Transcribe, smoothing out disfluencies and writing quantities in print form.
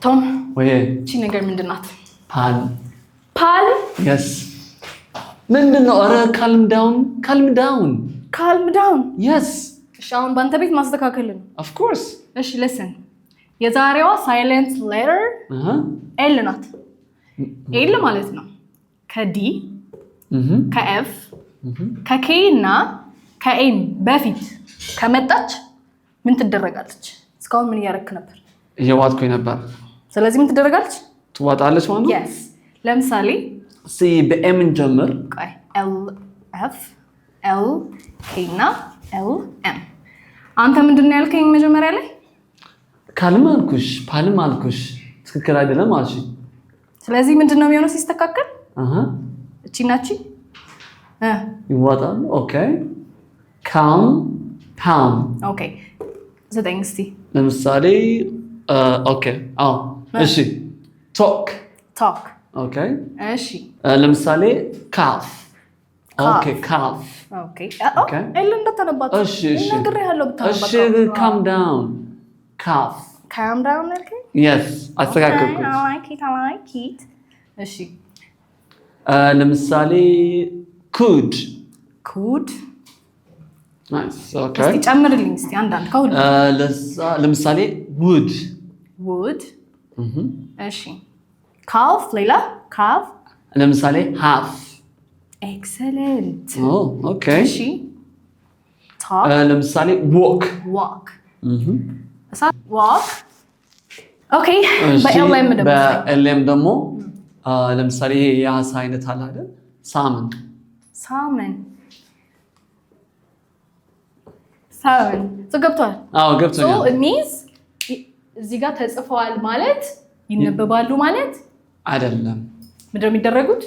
ቶም ወይ እቺ ነገር ምንድናት? ፓል yes ምንድነው? ኧረ calm down yes እሺ አሁን ባንተ ቤት ማስተካከል ነው of course እሺ listen የዛሬዋ ሳይለንት ሌተር ኤል ናት ኤል ማለት ነው ከዲ ከኤፍ ከኬ እና ከኤም በፊት ከመጣች ምን ትደረጋለች? እስካሁን ምን ያረክ ነበር? እየዋጥኩኝ ነበር። ስለዚህ ምን ትደረጋለች? ትዋጣለች ማለት ነው? yes ለምሳሌ ሲ በኤም እንጀምር። ቆይ ኤል ኤፍ ኤል ኬ እና ኤል ኤም አንተ ምንድነው ያልከኝ መጀመሪያ ላይ? ካልም አልኩሽ ትክክል አይደለም አልሽ። ስለዚህ ምንድነው የሚሆነው ሲስተካከል? እቺ ናቺ ይዋጣል። ኦኬ calm pound ኦኬ ዘጠኝ እስቲ ለምሳሌ ኦኬ እሺ talk ኦኬ እሺ ለምሳሌ calf ኦኬ calf ኦኬ ኤል እንደተነባች እሺ ነግሬሃለሁ ብታነባ እሺ calm down calf okay yes አስተካክልኩት I like it እሺ ለምሳሌ could nice okay እስቲ ጨምርልኝ እስቲ አንዳንድ ከሁሉ ለምሳሌ would እሺ calf ሌላ calf ለምሳሌ half excellent okay እሺ talk ለምሳሌ walk walk okay በኤልኤም ደግሞ ለምሳሌ የአሳ አይነት አለ አይደል? salmon ገብቷል? አዎ ገብቶኛል። so it means እዚህ ጋር ተጽፈዋል ማለት ይነበባሉ ማለት አይደለም። ምንድነው የሚደረጉት?